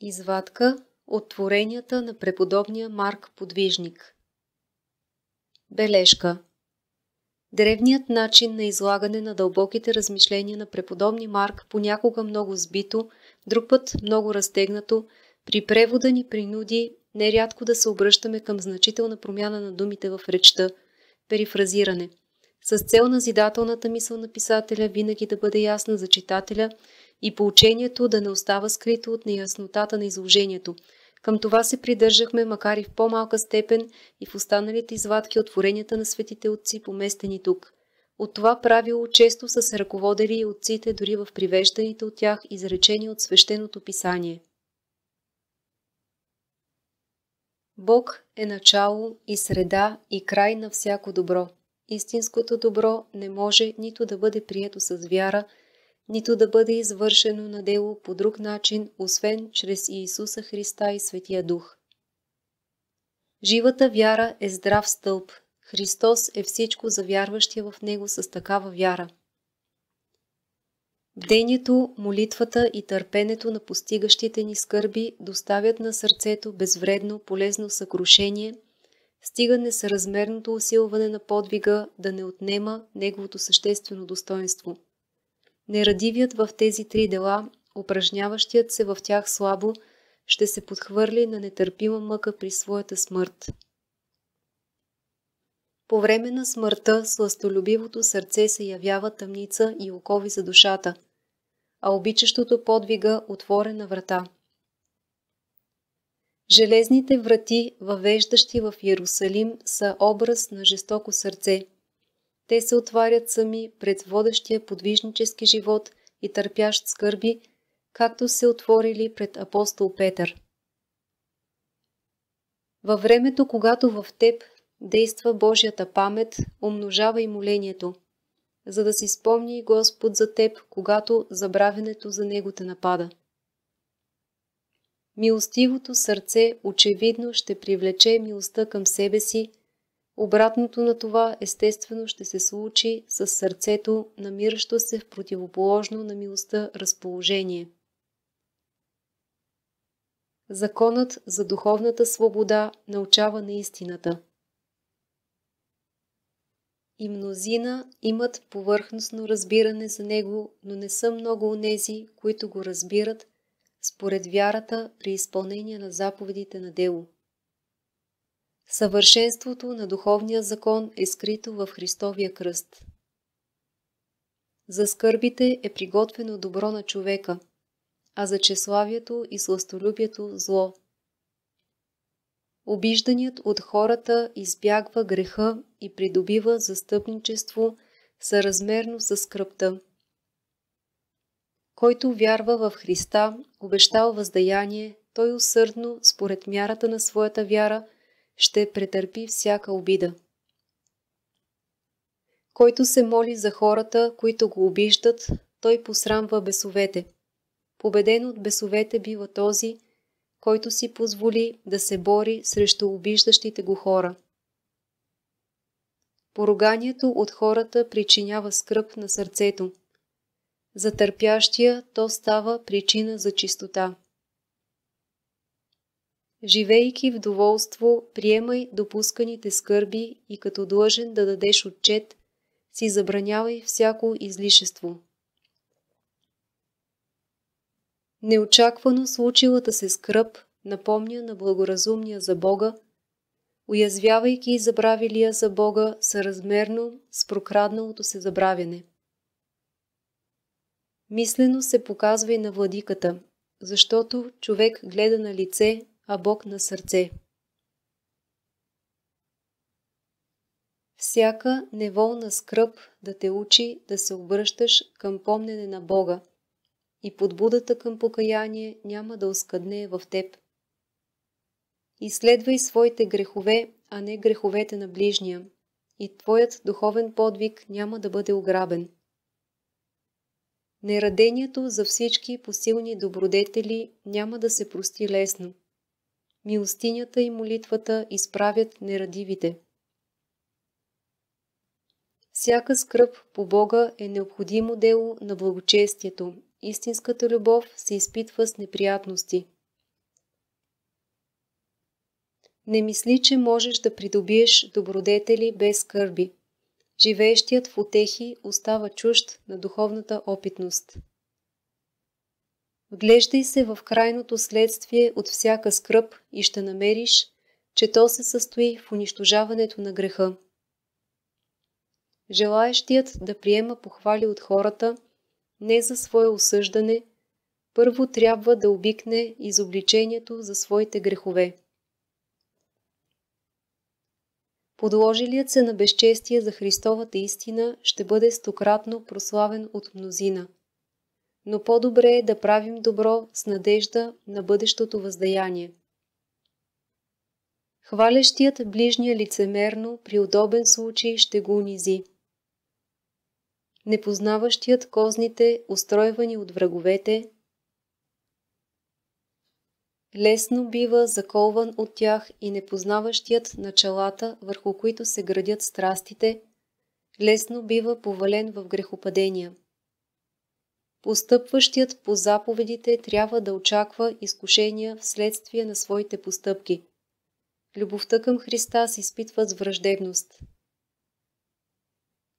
Извадка от творенията на преподобния Марк Подвижник. Бележка. Древният начин на излагане на дълбоките размишления на преподобни Марк, понякога много сбито, друг път много разтегнато, при превода ни принуди нерядко да се обръщаме към значителна промяна на думите в речта, перифразиране, с цел назидателната мисъл на писателя винаги да бъде ясна за читателя и поучението да не остава скрито от неяснотата на изложението. Към това се придържахме, макар и в по-малка степен, и в останалите извадки от творенията на светите отци, поместени тук. От това правило често са се ръководили и отците, дори в привежданите от тях изречения от свещеното писание. Бог е начало и среда и край на всяко добро. Истинското добро не може нито да бъде прието с вяра, нито да бъде извършено на дело по друг начин, освен чрез Иисуса Христа и Светия Дух. Живата вяра е здрав стълб. Христос е всичко за вярващия в Него с такава вяра. Бдението, молитвата и търпенето на постигащите ни скърби доставят на сърцето безвредно, полезно съкрушение, стига несъразмерното усилване на подвига да не отнема неговото съществено достоинство. Нерадивият в тези три дела, упражняващият се в тях слабо, ще се подхвърли на нетърпима мъка при своята смърт. По време на смъртта сластолюбивото сърце се явява тъмница и окови за душата, а обичащото подвига отворена врата. Железните врати, въвеждащи в Йерусалим, са образ на жестоко сърце. Те се отварят сами пред водещия подвижнически живот и търпящ скърби, както се отворили пред апостол Петър. Във времето, когато в теб действа Божията памет, умножава и молението, за да си спомни Господ за теб, когато забравянето за Него те напада. Милостивото сърце очевидно ще привлече милостта към себе си. Обратното на това естествено ще се случи с сърцето, намиращо се в противоположно на милостта разположение. Законът за духовната свобода научава на истината. И мнозина имат повърхностно разбиране за него, но не са много онези, които го разбират според вярата при изпълнение на заповедите на дело. Съвършенството на духовния закон е скрито в Христовия кръст. За скърбите е приготвено добро на човека, а за тщеславието и сластолюбието зло. Обижданият от хората избягва греха и придобива застъпничество съразмерно с скръбта. Който вярва в Христа, обещал въздаяние, той усърдно, според мярата на своята вяра, ще претърпи всяка обида. Който се моли за хората, които го обиждат, той посрамва бесовете. Победен от бесовете бива този, който си позволи да се бори срещу обиждащите го хора. Поруганието от хората причинява скръб на сърцето. За търпящия то става причина за чистота. Живейки в доволство, приемай допусканите скърби и като длъжен да дадеш отчет, си забранявай всяко излишество. Неочаквано случилата се скръб напомня на благоразумния за Бога, уязвявайки и забравилия за Бога съразмерно с прокрадналото се забравяне. Мислено се показва и на владиката, защото човек гледа на лице, а Бог на сърце. Всяка неволна скръб да те учи да се обръщаш към помнене на Бога и подбудата към покаяние няма да оскъдне в теб. Изследвай своите грехове, а не греховете на ближния, и твоят духовен подвиг няма да бъде ограбен. Нерадението за всички посилни добродетели няма да се прости лесно. Милостинята и молитвата изправят нерадивите. Всяка скръб по Бога е необходимо дело на благочестието. Истинската любов се изпитва с неприятности. Не мисли, че можеш да придобиеш добродетели без скърби. Живеещият в утехи остава чужд на духовната опитност. Вглеждай се в крайното следствие от всяка скръб и ще намериш, че то се състои в унищожаването на греха. Желаещият да приема похвали от хората, не за свое осъждане, първо трябва да обикне изобличението за своите грехове. Подложилият се на безчестие за Христовата истина ще бъде стократно прославен от мнозина. Но по-добре е да правим добро с надежда на бъдещото въздаяние. Хвалещият ближния лицемерно при удобен случай ще го унизи. Непознаващият козните, устройвани от враговете, лесно бива заколван от тях, и непознаващият началата, върху които се градят страстите, лесно бива повален в грехопадения. Постъпващият по заповедите трябва да очаква изкушения вследствие на своите постъпки. Любовта към Христа се изпитва с враждебност.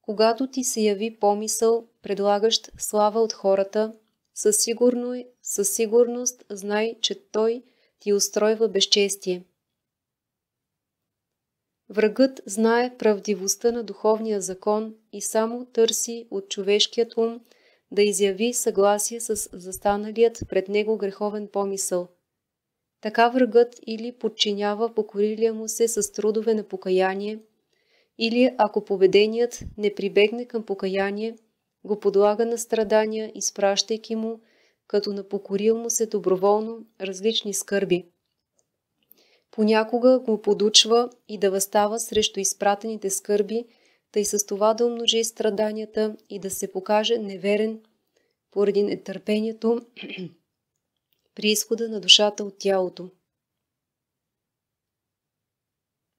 Когато ти се яви помисъл, предлагащ слава от хората, със сигурност знай, че той ти устройва безчестие. Врагът знае правдивостта на духовния закон и само търси от човешкият ум да изяви съгласие с застаналият пред него греховен помисъл. Така врагът или подчинява покорилия му се с трудове на покаяние, или ако поведеният не прибегне към покаяние, го подлага на страдания, изпращайки му, като на покорил му се доброволно, различни скърби. Понякога го подучва и да въстава срещу изпратените скърби, тъй с това да умножи страданията и да се покаже неверен поради нетърпението при изхода на душата от тялото.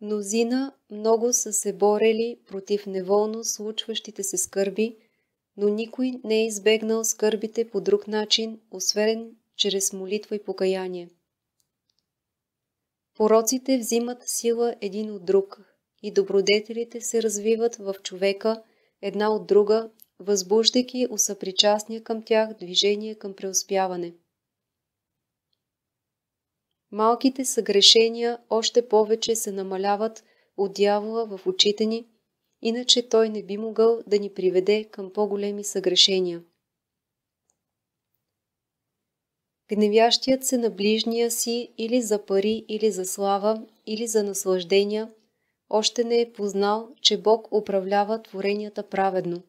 Мнозина много са се борели против неволно случващите се скърби, но никой не е избегнал скърбите по друг начин, освен чрез молитва и покаяние. Пороците взимат сила един от друг и добродетелите се развиват в човека една от друга, възбуждайки у съпричастния към тях движение към преуспяване. Малките съгрешения още повече се намаляват от дявола в очите ни, иначе той не би могъл да ни приведе към по-големи съгрешения. Гневящият се на ближния си или за пари, или за слава, или за наслаждения, още не е познал, че Бог управлява творенията праведно.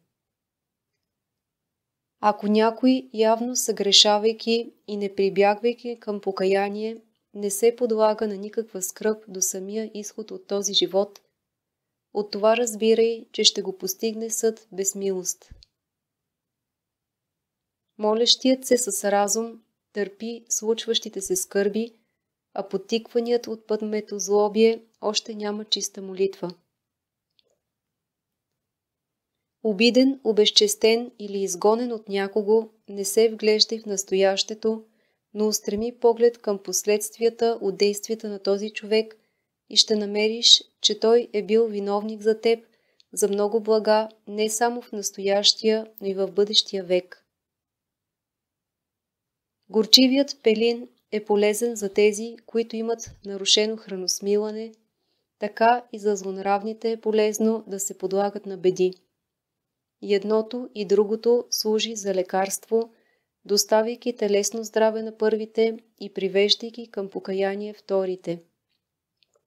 Ако някой, явно съгрешавайки и не прибягвайки към покаяние, не се подлага на никаква скръб до самия изход от този живот, от това разбирай, че ще го постигне съд без милост. Молещият се с разум търпи случващите се скърби, а подтикваният от пътметозлобие още няма чиста молитва. Обиден, обезчестен или изгонен от някого, не се вглеждай в настоящето, но устреми поглед към последствията от действията на този човек и ще намериш, че той е бил виновник за теб, за много блага, не само в настоящия, но и в бъдещия век. Горчивият пелин е полезен за тези, които имат нарушено храносмилане, така и за злонравните е полезно да се подлагат на беди. И едното и другото служи за лекарство, доставяйки телесно здраве на първите и привеждайки към покаяние вторите.